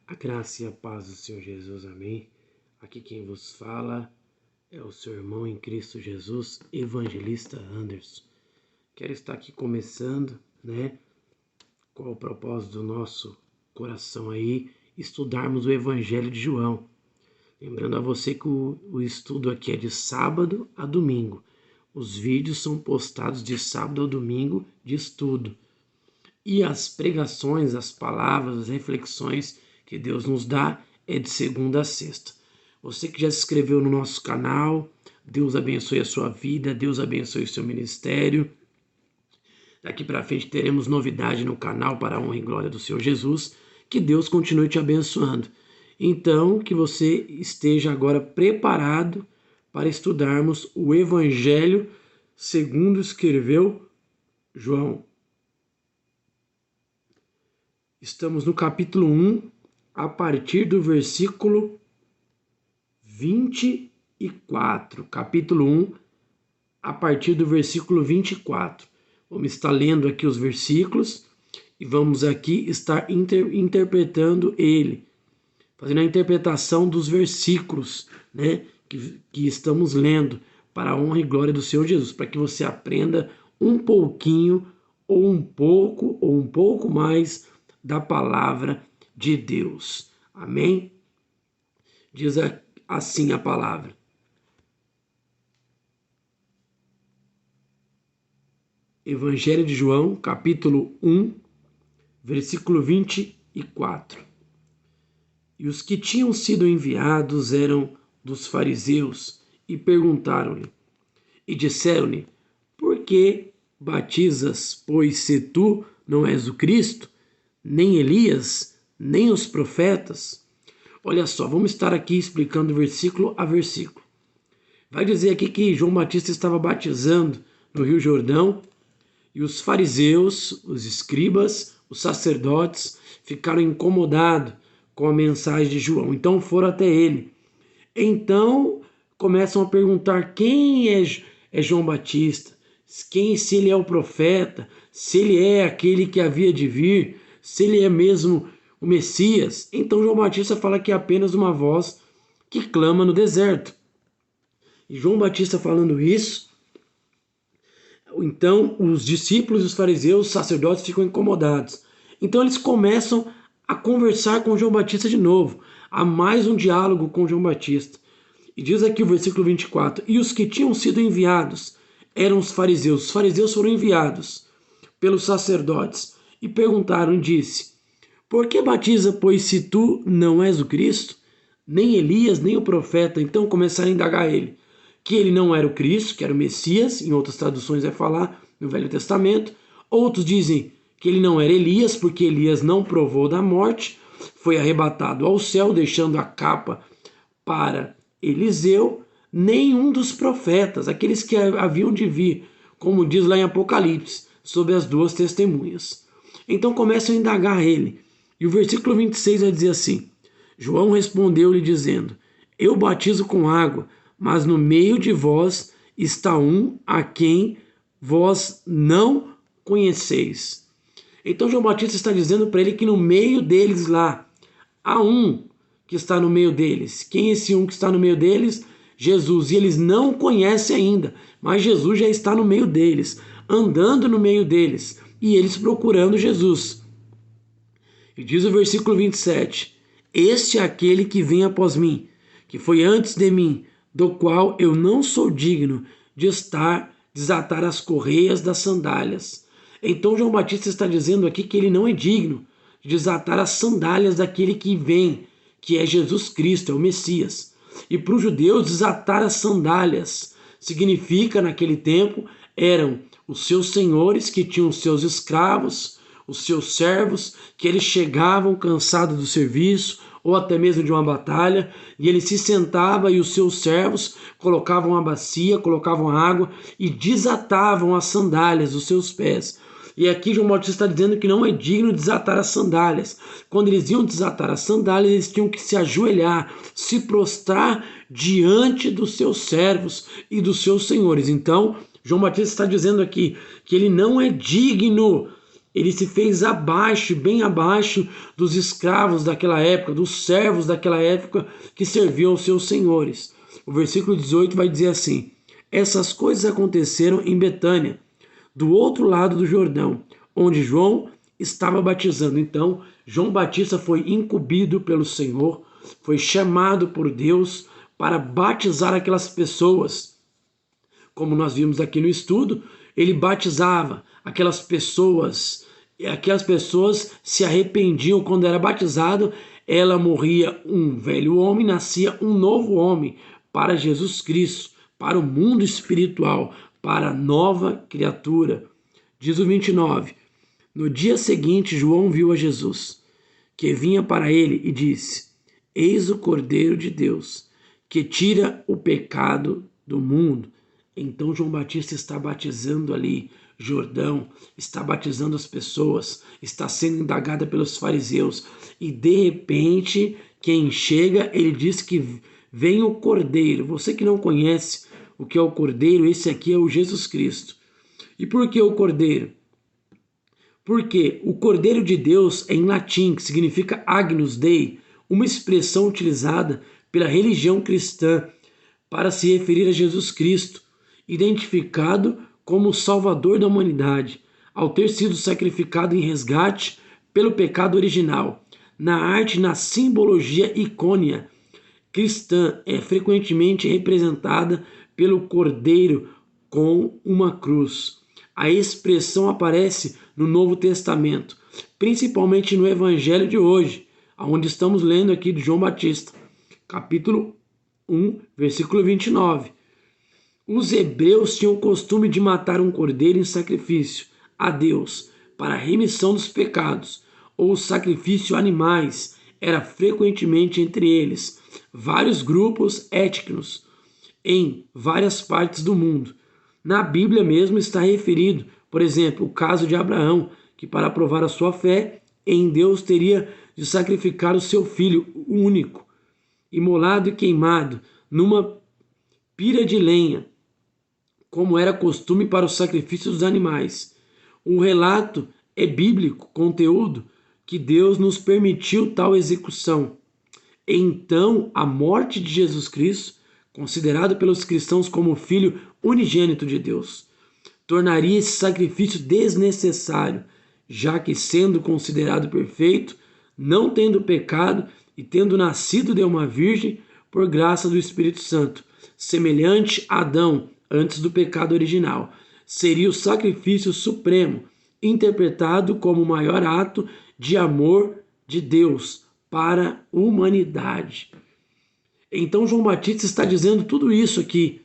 A graça e a paz do Senhor Jesus, amém. Aqui quem vos fala é o seu irmão em Cristo Jesus, Evangelista Anderson. Quero estar aqui começando, qual o propósito do nosso coração aí, estudarmos o Evangelho de João. Lembrando a você que o estudo aqui é de sábado a domingo. Os vídeos são postados de sábado a domingo de estudo. E as pregações, as palavras, as reflexões que Deus nos dá é de segunda a sexta. Você que já se inscreveu no nosso canal, Deus abençoe a sua vida, Deus abençoe o seu ministério. Daqui para frente teremos novidade no canal para a honra e glória do Senhor Jesus. Que Deus continue te abençoando. Então, que você esteja agora preparado para estudarmos o Evangelho segundo escreveu João. Estamos no capítulo 1, a partir do versículo 24. Capítulo 1, a partir do versículo 24. Vamos estar lendo aqui os versículos e vamos aqui estar interpretando ele, fazendo a interpretação dos versículos, que estamos lendo para a honra e glória do Senhor Jesus, para que você aprenda um pouquinho, ou um pouco mais da palavra de Deus. Amém? Diz assim a palavra. Evangelho de João, capítulo 1, versículo 24. E os que tinham sido enviados eram dos fariseus e perguntaram-lhe, e disseram-lhe, por que batizas, pois se tu não és o Cristo, nem Elias, nem os profetas? Olha só, vamos estar aqui explicando versículo a versículo. Vai dizer aqui que João Batista estava batizando no Rio Jordão e os fariseus, os escribas, os sacerdotes ficaram incomodados com a mensagem de João. Então foram até ele. Então começam a perguntar quem é João Batista, se ele é o profeta, se ele é aquele que havia de vir, se ele é mesmo o Messias. Então João Batista fala que é apenas uma voz que clama no deserto. E João Batista falando isso, então os discípulos, os fariseus, os sacerdotes ficam incomodados. Então eles começam a conversar com João Batista de novo. Há mais um diálogo com João Batista. E diz aqui o versículo 24, e os que tinham sido enviados eram os fariseus. Os fariseus foram enviados pelos sacerdotes e perguntaram e disse, por que batiza, pois se tu não és o Cristo, nem Elias, nem o profeta? Então começaram a indagar ele, que ele não era o Cristo, que era o Messias, em outras traduções vai falar no Velho Testamento. Outros dizem que ele não era Elias, porque Elias não provou da morte, foi arrebatado ao céu, deixando a capa para Eliseu, nenhum dos profetas, aqueles que haviam de vir, como diz lá em Apocalipse, sobre as duas testemunhas. Então começam a indagar ele. E o versículo 26 vai dizer assim, João respondeu-lhe dizendo, eu batizo com água, mas no meio de vós está um a quem vós não conheceis. Então João Batista está dizendo para ele que no meio deles lá, há um que está no meio deles. Quem é esse um que está no meio deles? Jesus. E eles não conhecem ainda, mas Jesus já está no meio deles, andando no meio deles, e eles procurando Jesus. E diz o versículo 27, este é aquele que vem após mim, que foi antes de mim, do qual eu não sou digno de desatar as correias das sandálias. Então João Batista está dizendo aqui que ele não é digno de desatar as sandálias daquele que vem, que é Jesus Cristo, é o Messias. E para os judeus, desatar as sandálias significa, naquele tempo, eram os seus senhores que tinham os seus escravos, os seus servos, que eles chegavam cansados do serviço, ou até mesmo de uma batalha, e ele se sentava e os seus servos colocavam a bacia, colocavam água e desatavam as sandálias dos seus pés. E aqui João Batista está dizendo que não é digno de desatar as sandálias. Quando eles iam desatar as sandálias, eles tinham que se ajoelhar, se prostrar diante dos seus servos e dos seus senhores. Então, João Batista está dizendo aqui que ele não é digno Ele se fez abaixo, bem abaixo dos escravos daquela época, dos servos daquela época que serviam aos seus senhores. O versículo 18 vai dizer assim: essas coisas aconteceram em Betânia, do outro lado do Jordão, onde João estava batizando. Então, João Batista foi incumbido pelo Senhor, foi chamado por Deus para batizar aquelas pessoas. Como nós vimos aqui no estudo, ele batizava aquelas pessoas, e aquelas pessoas se arrependiam. Quando era batizado, ela morria um velho homem, nascia um novo homem para Jesus Cristo, para o mundo espiritual, para a nova criatura. Diz o 29, no dia seguinte João viu a Jesus, que vinha para ele e disse: eis o Cordeiro de Deus, que tira o pecado do mundo. Então João Batista está batizando ali Jordão, está batizando as pessoas, está sendo indagada pelos fariseus, e de repente quem chega, ele diz que vem o Cordeiro. Você que não conhece o que é o Cordeiro, esse aqui é o Jesus Cristo. E por que o Cordeiro? Porque o Cordeiro de Deus é em latim, que significa Agnus Dei, uma expressão utilizada pela religião cristã para se referir a Jesus Cristo, identificado como o Salvador da humanidade, ao ter sido sacrificado em resgate pelo pecado original. Na arte, na simbologia icônica cristã, é frequentemente representada pelo Cordeiro com uma cruz. A expressão aparece no Novo Testamento, principalmente no Evangelho de hoje, onde estamos lendo aqui de João Batista, capítulo 1, versículo 29. Os hebreus tinham o costume de matar um cordeiro em sacrifício a Deus para a remissão dos pecados, ou sacrifício a animais. Era frequentemente entre eles vários grupos étnicos em várias partes do mundo. Na Bíblia mesmo está referido, por exemplo, o caso de Abraão, que para provar a sua fé em Deus teria de sacrificar o seu filho único, imolado e queimado numa pira de lenha, como era costume para o sacrifício dos animais. O relato é bíblico, conteúdo que Deus nos permitiu tal execução. Então, a morte de Jesus Cristo, considerado pelos cristãos como o Filho unigênito de Deus, tornaria esse sacrifício desnecessário, já que, sendo considerado perfeito, não tendo pecado e tendo nascido de uma virgem por graça do Espírito Santo, semelhante a Adão antes do pecado original, seria o sacrifício supremo, interpretado como o maior ato de amor de Deus para a humanidade. Então João Batista está dizendo tudo isso aqui,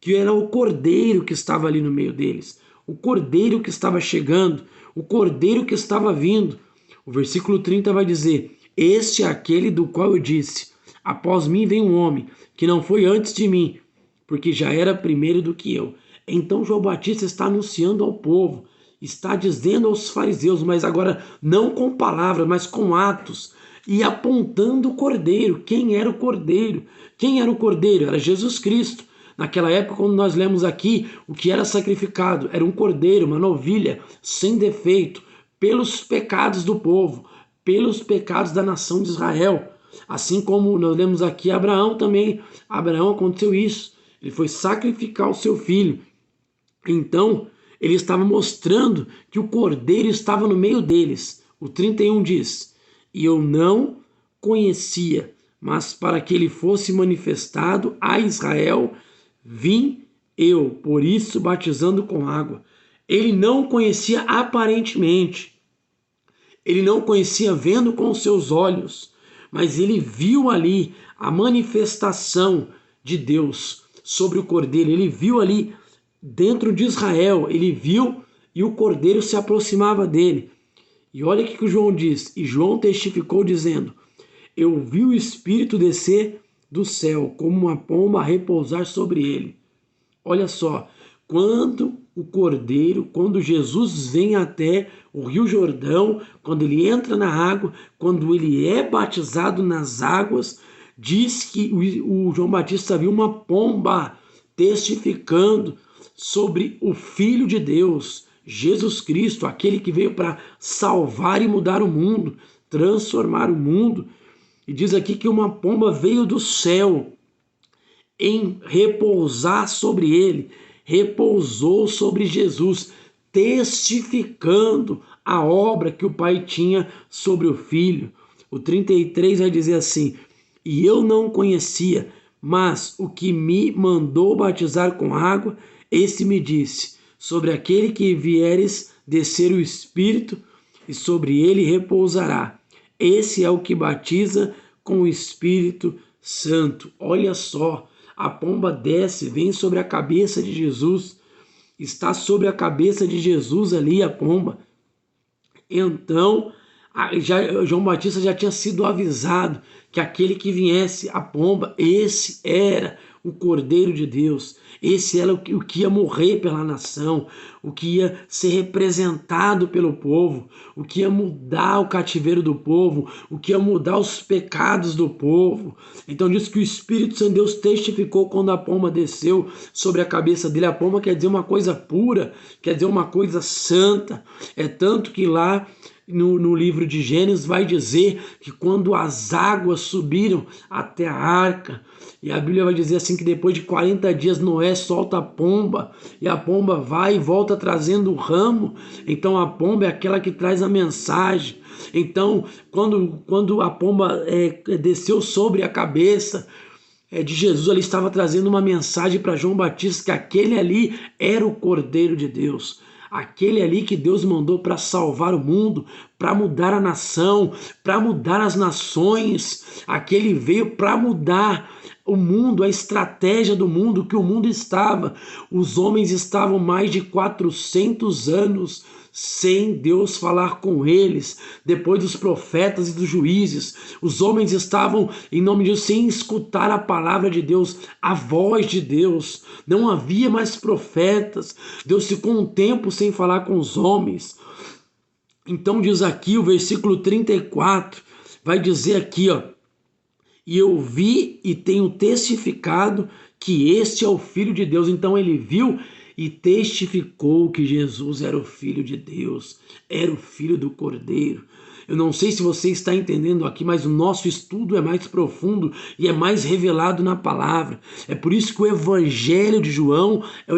que era o Cordeiro que estava ali no meio deles, o Cordeiro que estava chegando, o Cordeiro que estava vindo. O versículo 30 vai dizer: este é aquele do qual eu disse, após mim vem um homem, que não foi antes de mim, porque já era primeiro do que eu. Então João Batista está anunciando ao povo, está dizendo aos fariseus, mas agora não com palavras, mas com atos, e apontando o Cordeiro. Quem era o Cordeiro? Quem era o Cordeiro? Era Jesus Cristo. Naquela época, quando nós lemos aqui, o que era sacrificado era um cordeiro, uma novilha, sem defeito, pelos pecados do povo, pelos pecados da nação de Israel. Assim como nós lemos aqui Abraão também. Abraão aconteceu isso. Ele foi sacrificar o seu filho. Então, ele estava mostrando que o cordeiro estava no meio deles. O 31 diz: e eu não conhecia, mas para que ele fosse manifestado a Israel, vim eu, por isso batizando com água. Ele não conhecia aparentemente, ele não conhecia vendo com os seus olhos, mas ele viu ali a manifestação de Deus sobre o cordeiro. Ele viu ali dentro de Israel, ele viu e o cordeiro se aproximava dele. E olha o que o João diz, e João testificou dizendo: eu vi o Espírito descer do céu, como uma pomba a repousar sobre ele. Olha só, quando o Cordeiro, quando Jesus vem até o Rio Jordão, quando ele entra na água, quando ele é batizado nas águas, diz que o João Batista viu uma pomba testificando sobre o Filho de Deus, Jesus Cristo, aquele que veio para salvar e mudar o mundo, transformar o mundo. E diz aqui que uma pomba veio do céu em repousar sobre ele, repousou sobre Jesus, testificando a obra que o Pai tinha sobre o Filho. O 33 vai dizer assim: e eu não conhecia, mas o que me mandou batizar com água, esse me disse: sobre aquele que vieres descer o Espírito, e sobre ele repousará. Esse é o que batiza com o Espírito Santo. Olha só, a pomba desce, vem sobre a cabeça de Jesus, está sobre a cabeça de Jesus ali a pomba. Então, João Batista já tinha sido avisado que aquele que viesse, a pomba, esse era o Cordeiro de Deus, esse era o que ia morrer pela nação, o que ia ser representado pelo povo, o que ia mudar o cativeiro do povo, o que ia mudar os pecados do povo. Então diz que o Espírito Santo de Deus testificou quando a pomba desceu sobre a cabeça dele. A pomba quer dizer uma coisa pura, quer dizer uma coisa santa. É tanto que lá no livro de Gênesis vai dizer que quando as águas subiram até a arca, e a Bíblia vai dizer assim que depois de 40 dias Noé solta a pomba, e a pomba vai e volta trazendo o ramo. Então a pomba é aquela que traz a mensagem. Então quando a pomba desceu sobre a cabeça de Jesus, ali estava trazendo uma mensagem para João Batista, que aquele ali era o Cordeiro de Deus, aquele ali que Deus mandou para salvar o mundo, para mudar a nação, para mudar as nações. Aquele veio para mudar o mundo, a estratégia do mundo, que o mundo estava. Os homens estavam mais de 400 anos sem Deus falar com eles. Depois dos profetas e dos juízes, os homens estavam, em nome de Deus, sem escutar a palavra de Deus, a voz de Deus. Não havia mais profetas. Deus ficou um tempo sem falar com os homens. Então diz aqui o versículo 34, vai dizer aqui, ó: e eu vi e tenho testificado que este é o Filho de Deus. Então ele viu e testificou que Jesus era o Filho de Deus, era o Filho do Cordeiro. Eu não sei se você está entendendo aqui, mas o nosso estudo é mais profundo e é mais revelado na palavra. É por isso que o Evangelho de João é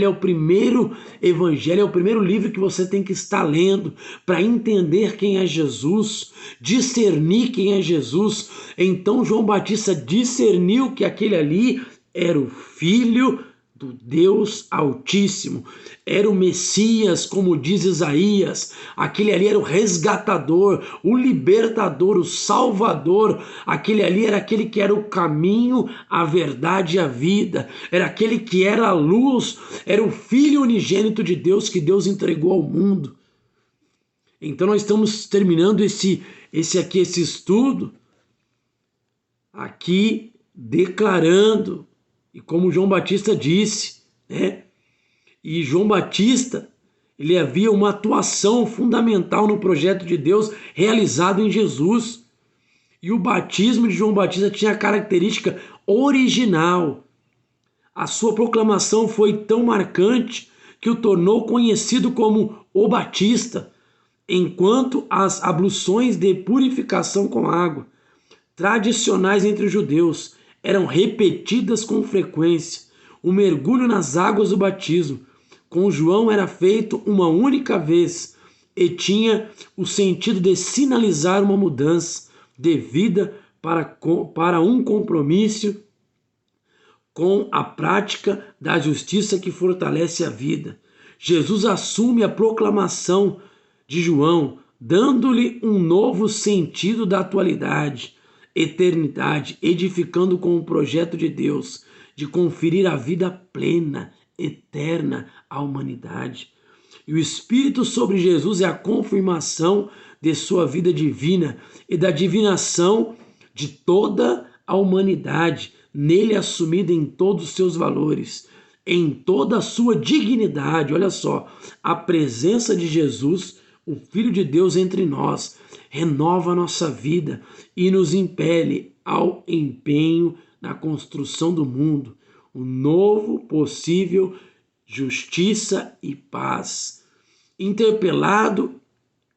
o primeiro evangelho, é o primeiro livro que você tem que estar lendo para entender quem é Jesus, discernir quem é Jesus. Então João Batista discerniu que aquele ali era o Filho do Deus Altíssimo, era o Messias, como diz Isaías. Aquele ali era o resgatador, o libertador, o salvador. Aquele ali era aquele que era o caminho, a verdade e a vida, era aquele que era a luz, era o Filho unigênito de Deus que Deus entregou ao mundo. Então nós estamos terminando esse estudo aqui declarando, e como João Batista disse, né? E João Batista, ele havia uma atuação fundamental no projeto de Deus realizado em Jesus. E o batismo de João Batista tinha a característica original. A sua proclamação foi tão marcante que o tornou conhecido como o Batista, enquanto as abluções de purificação com água, tradicionais entre os judeus, eram repetidas com frequência. O mergulho nas águas do batismo com João era feito uma única vez e tinha o sentido de sinalizar uma mudança de vida para um compromisso com a prática da justiça que fortalece a vida. Jesus assume a proclamação de João, dando-lhe um novo sentido da atualidade, eternidade, edificando com o projeto de Deus de conferir a vida plena, eterna à humanidade. E o Espírito sobre Jesus é a confirmação de sua vida divina e da divinação de toda a humanidade, nele assumida em todos os seus valores, em toda a sua dignidade. Olha só, a presença de Jesus, o Filho de Deus entre nós, renova a nossa vida e nos impele ao empenho na construção do mundo, um novo possível justiça e paz. Interpelado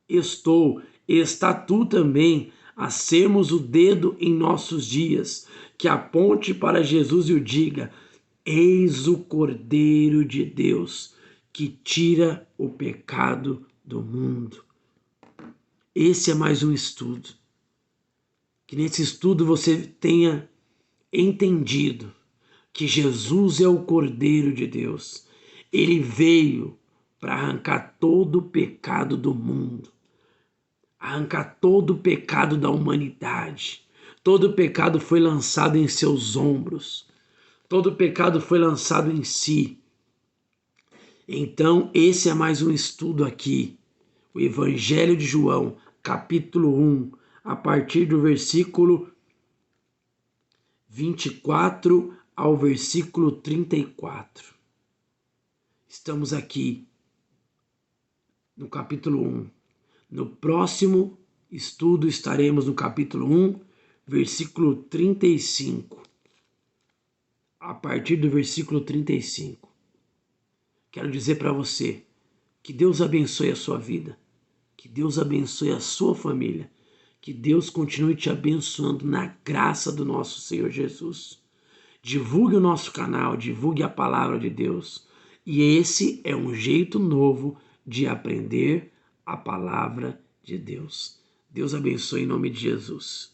estou, e está tu também, a sermos o dedo em nossos dias, que aponte para Jesus e o diga: eis o Cordeiro de Deus, que tira o pecado do mundo. Esse é mais um estudo. Que nesse estudo você tenha entendido que Jesus é o Cordeiro de Deus. Ele veio para arrancar todo o pecado do mundo, arrancar todo o pecado da humanidade. Todo o pecado foi lançado em seus ombros. Todo o pecado foi lançado em si. Então, esse é mais um estudo aqui. O Evangelho de João, capítulo 1, a partir do versículo 24 ao versículo 34. Estamos aqui no capítulo 1. No próximo estudo estaremos no capítulo 1, versículo 35. A partir do versículo 35. Quero dizer para você que Deus abençoe a sua vida, que Deus abençoe a sua família, que Deus continue te abençoando na graça do nosso Senhor Jesus. Divulgue o nosso canal, divulgue a palavra de Deus. E esse é um jeito novo de aprender a palavra de Deus. Deus abençoe em nome de Jesus.